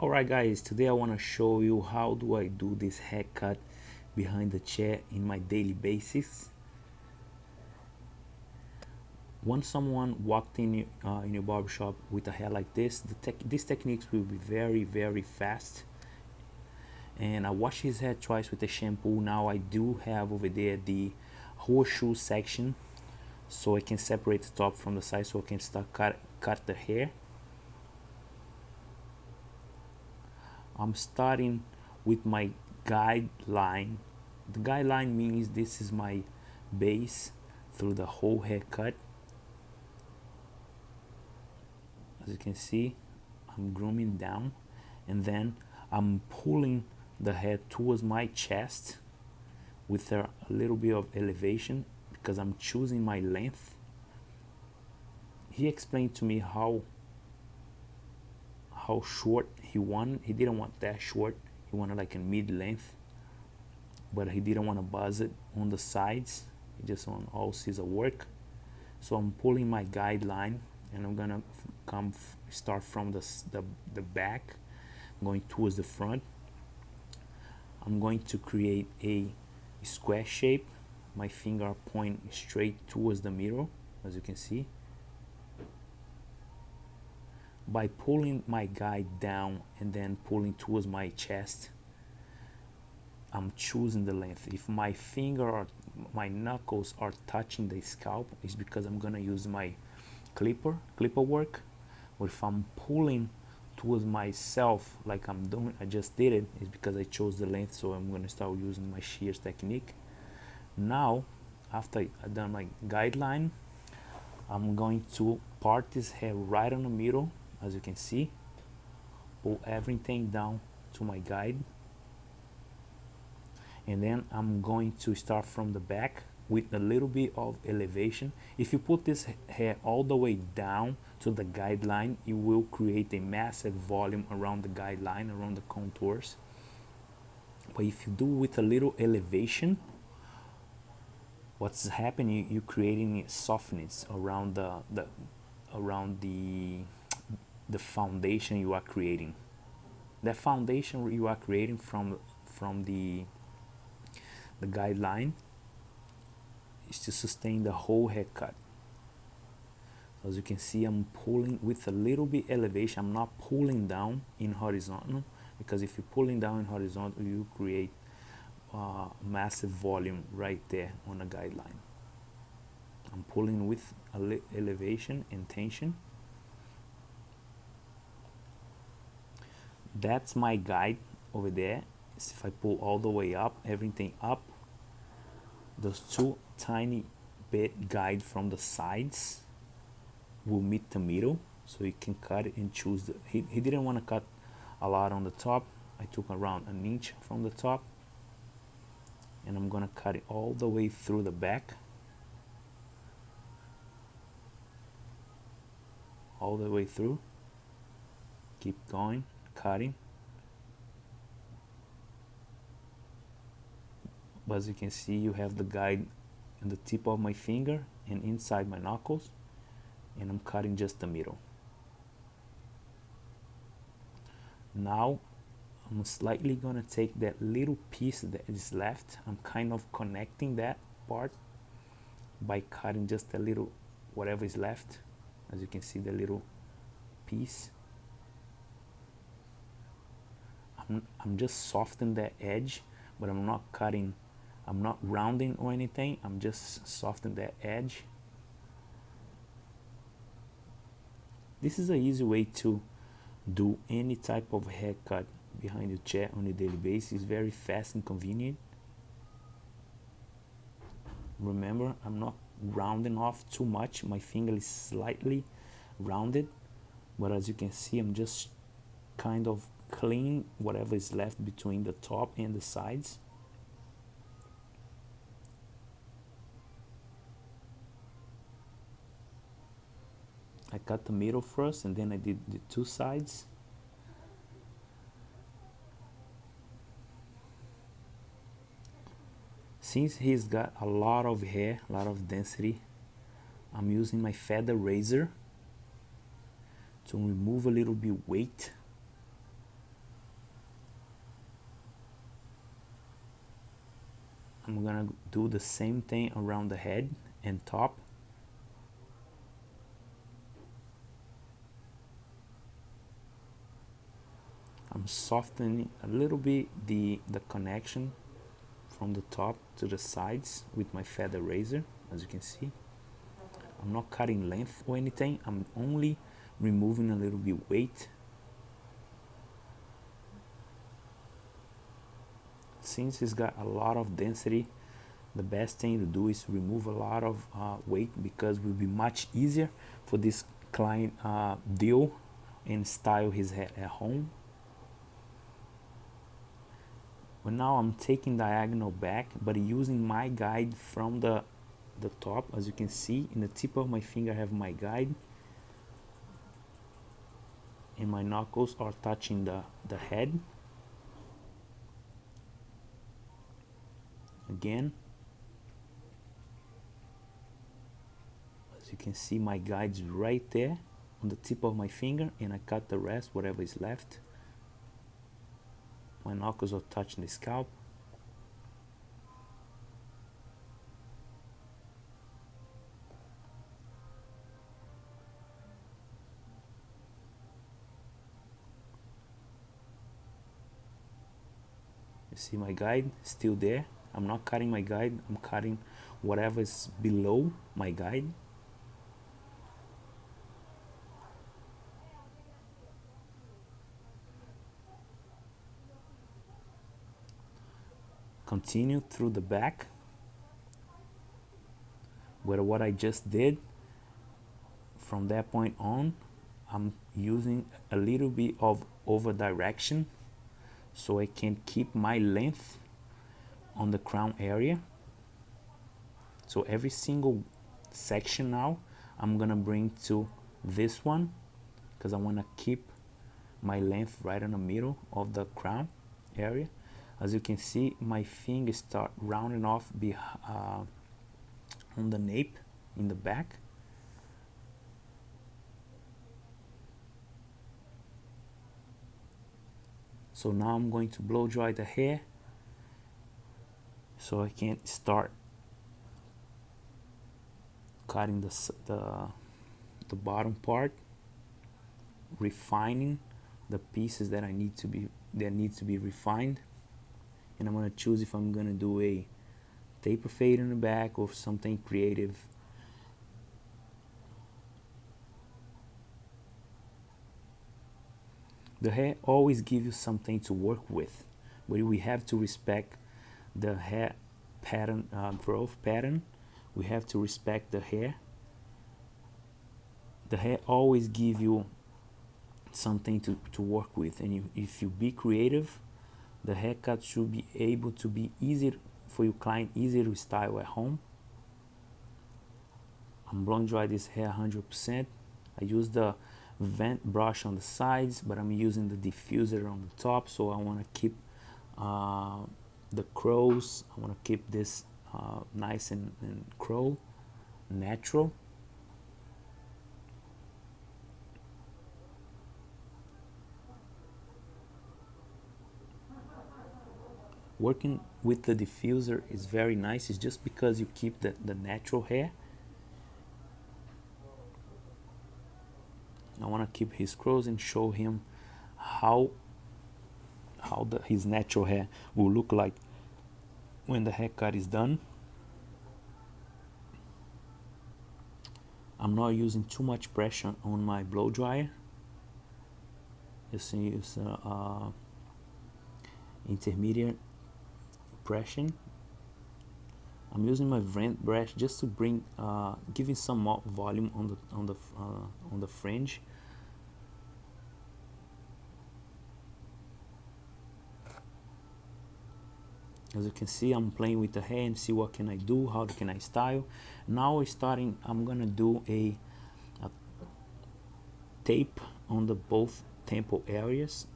Alright guys, today I want to show you how do I do this haircut behind the chair in my daily basis. Once someone walked in your barbershop with a hair like this, these techniques will be very fast. And I washed his hair twice with the shampoo. Now I do have over there the horseshoe section, so I can separate the top from the side so I can start cut the hair. I'm starting with my guideline. The guideline means this is my base through the whole haircut. As you can see, I'm grooming down, and then I'm pulling the hair towards my chest with a little bit of elevation because I'm choosing my length. He explained to me how short he wanted. He didn't want that short. He wanted like a mid-length, but he didn't want to buzz it on the sides. He just want all scissor work. So I'm pulling my guideline, and I'm gonna start from the back, going towards the front. I'm going to create a square shape. My finger point straight towards the middle, as you can see. By pulling my guide down and then pulling towards my chest, I'm choosing the length. If my finger or my knuckles are touching the scalp, it's because I'm gonna use my clipper work. But if I'm pulling towards myself like I just did it, it's because I chose the length. So I'm gonna start using my shears technique. Now, after I've done my guideline, I'm going to part this hair right on the middle. As you can see, pull everything down to my guide, and then I'm going to start from the back with a little bit of elevation. If you put this hair all the way down to the guideline, it will create a massive volume around the guideline, around the contours. But if you do with a little elevation, what's happening, you're creating softness around the foundation you are creating. That foundation you are creating from the guideline is to sustain the whole haircut. So as you can see, I'm pulling with a little bit elevation. I'm not pulling down in horizontal, because if you're pulling down in horizontal, you create massive volume right there on the guideline. I'm pulling with elevation and tension. That's my guide over there. If I pull all the way up, everything up, those two tiny bit guide from the sides will meet the middle, so you can cut it and choose he didn't want to cut a lot on the top. I took around an inch from the top, and I'm gonna cut it all the way through the back, all the way through. Keep going, cutting. But as you can see, you have the guide in the tip of my finger and inside my knuckles, and I'm cutting just the middle. Now I'm slightly gonna take that little piece that is left. I'm kind of connecting that part by cutting just a little, whatever is left. As you can see, the little piece. I'm just softening that edge, but I'm not cutting, I'm not rounding or anything. I'm just softening that edge. This is an easy way to do any type of haircut behind your chair on a daily basis. It's very fast and convenient. Remember, I'm not rounding off too much. My finger is slightly rounded, but as you can see, I'm just kind of clean whatever is left between the top and the sides. I cut the middle first, and then I did the two sides. Since he's got a lot of hair, a lot of density, I'm using my feather razor to remove a little bit weight I'm gonna do the same thing around the head and top. I'm softening a little bit the connection from the top to the sides with my feather razor, as you can see. I'm not cutting length or anything, I'm only removing a little bit weight. Since it's got a lot of density, the best thing to do is remove a lot of weight, because it will be much easier for this client deal and style his hair at home. But now I'm taking diagonal back, but using my guide from the top. As you can see, in the tip of my finger I have my guide, and my knuckles are touching the head. Again, as you can see, my guide's right there on the tip of my finger, and I cut the rest, whatever is left. My knuckles are touching the scalp. You see my guide still there. I'm not cutting my guide, I'm cutting whatever is below my guide. Continue through the back where what I just did. From that point on, I'm using a little bit of over direction so I can keep my length on the crown area. So every single section now I'm gonna bring to this one, because I want to keep my length right in the middle of the crown area. As you can see, my fingers start rounding off on the nape in the back. So now I'm going to blow dry the hair so I can start cutting the bottom part, refining the pieces that needs to be refined. And I'm gonna choose if I'm gonna do a taper fade in the back or something creative. The hair always gives you something to work with, but we have to respect the hair pattern, growth pattern. We have to respect the hair. The hair always gives you something to work with, and if you be creative, the haircut should be able to be easier for your client, easier to style at home. I'm blowing dry this hair 100%. I use the vent brush on the sides, but I'm using the diffuser on the top, so I want to keep the curls. I want to keep this nice and curl, natural. Working with the diffuser is very nice. It's just because you keep the natural hair. I want to keep his curls and show him how his natural hair will look like when the haircut is done. I'm not using too much pressure on my blow dryer. Just use intermediate pressure. I'm using my vent brush just to bring, giving some more volume on the fringe. As you can see, I'm playing with the hair and see what can I do, how can I style. Now I'm gonna do a tape on the both temple areas.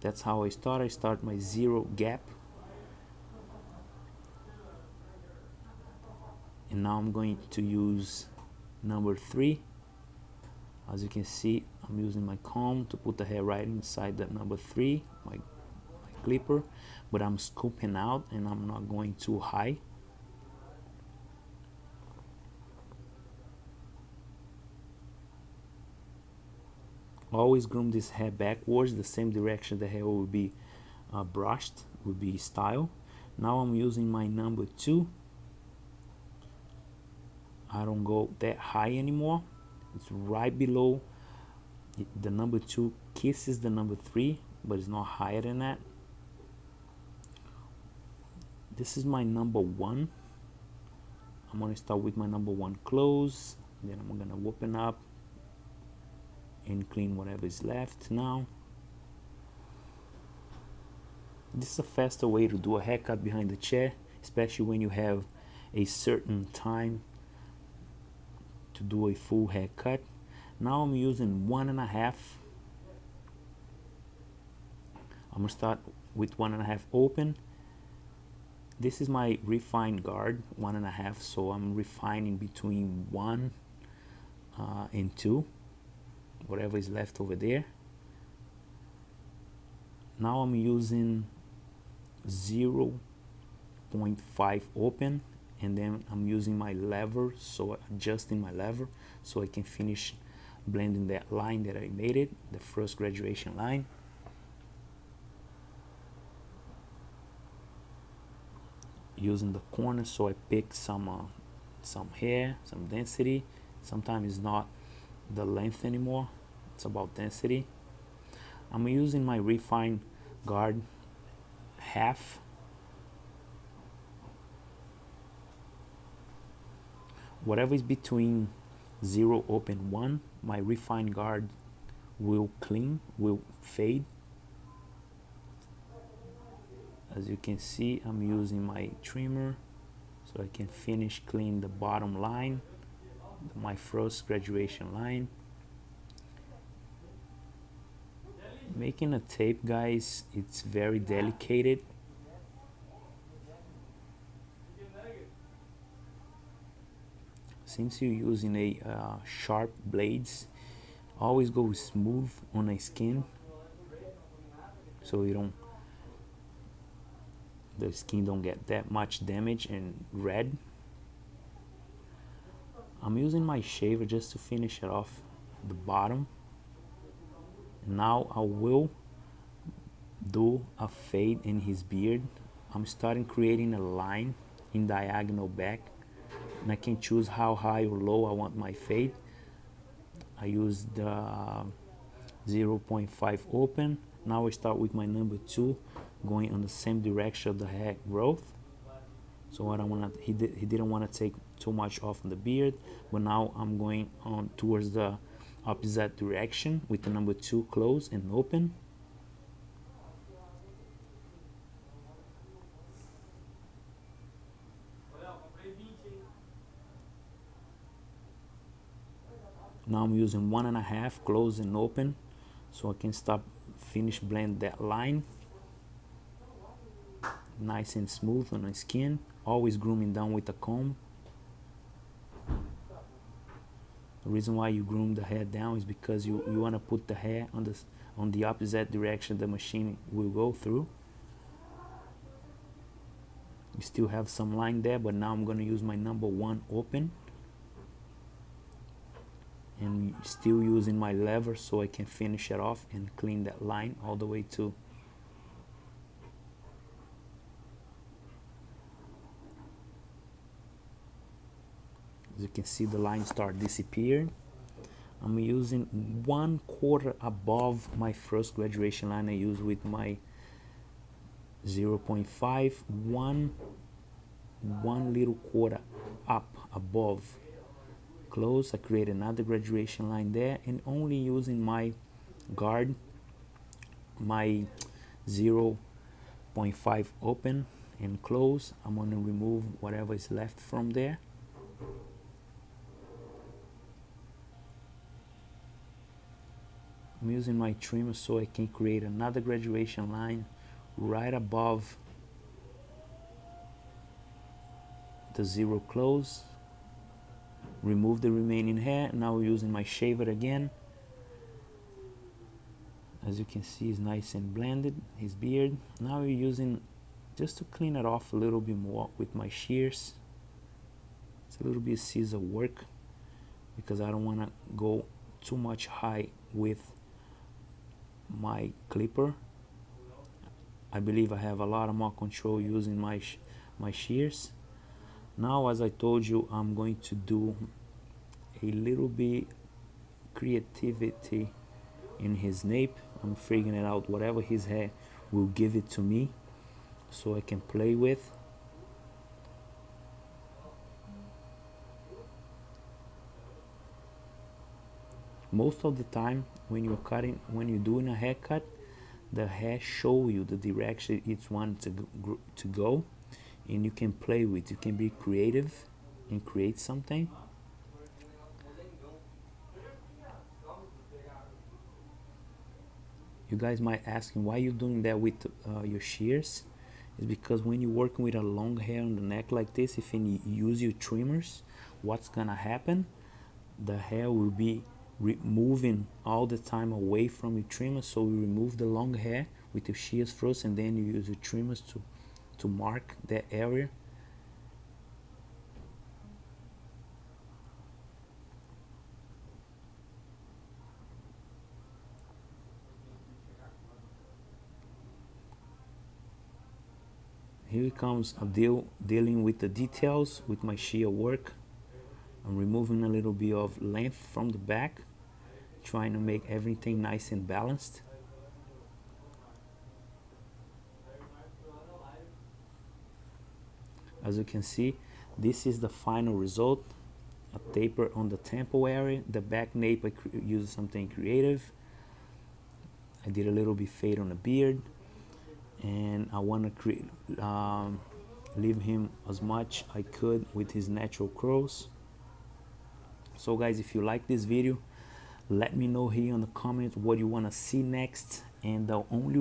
That's how I start. I start my 0 gap. And now I'm going to use number 3. As you can see, I'm using my comb to put the hair right inside the number 3, my clipper, but I'm scooping out and I'm not going too high. Always groom this hair backwards, the same direction the hair will be brushed, will be styled. Now I'm using my number 2. I don't go that high anymore. It's right below. The number 2 kisses the number 3, but it's not higher than that. This is my number 1. I'm gonna start with my number 1 close, then I'm gonna open up and clean whatever is left now. This is a faster way to do a haircut behind the chair, especially when you have a certain time to do a full haircut. Now I'm using 1.5. I'm gonna start with 1.5 open. This is my refined guard, 1.5, so I'm refining between 1 and 2, whatever is left over there. Now I'm using 0.5 open, and then I'm using my lever, so adjusting my lever so I can finish blending that line that I made it, the first graduation line. Using the corner, so I pick some hair, some density. Sometimes it's not the length anymore, it's about density. I'm using my refined guard half. Whatever is between 0 open 1, my refined guard will fade. As you can see, I'm using my trimmer so I can finish clean the bottom line, my first graduation line. Making a tape, guys, it's very delicate. Since you're using a sharp blades, always go smooth on a skin so the skin don't get that much damage and red. I'm using my shaver just to finish it off the bottom. Now I will do a fade in his beard. I'm starting creating a line in diagonal back, and I can choose how high or low I want my fade. I use the 0.5 open. Now I start with my number 2, going on the same direction of the hair growth. So I don't want to, he didn't want to take too much off the beard, but now I'm going on towards the opposite direction with the number 2 close and open. Now I'm using 1.5 close and open so I can finish blend that line nice and smooth on the skin. Always grooming down with a comb. The reason why you groom the hair down is because you want to put the hair on the opposite direction the machine will go through. You still have some line there, but now I'm going to use my number 1 open and still using my lever so I can finish it off and clean that line all the way to as you can see the line start disappearing. I'm using 1/4 above my first graduation line I use with my 0.5, one little quarter up above close. I create another graduation line there, and only using my guard, my 0.5 open and close. I'm going to remove whatever is left from there. I'm using my trimmer so I can create another graduation line right above the 0 close. Remove the remaining hair. Now using my shaver again, As you can see, it's nice and blended, his beard. Now we're using, just to clean it off a little bit more with my shears, it's a little bit scissor work because I don't want to go too much high with my clipper. I believe I have a lot of more control using my shears. Now, as I told you, I'm going to do a little bit creativity in his nape. I'm figuring it out, whatever his hair will give it to me so I can play with. Most of the time when you're cutting, when you're doing a haircut, the hair show you the direction it's want to go, and you can play with, you can be creative and create something. You guys might asking why you're doing that with your shears. Is because when you're working with a long hair on the neck like this, if you use your trimmers, what's gonna happen, the hair will be moving all the time away from your trimmer. So you remove the long hair with your shears first, and then you use your trimmers to mark that area. Here comes a dealing with the details with my shear work. I'm removing a little bit of length from the back, trying to make everything nice and balanced. As you can see, this is the final result. A taper on the temple area. The back nape, I used something creative. I did a little bit fade on the beard, and I want to create leave him as much I could with his natural curls. So guys, if you like this video, let me know here in the comments what you want to see next. And the only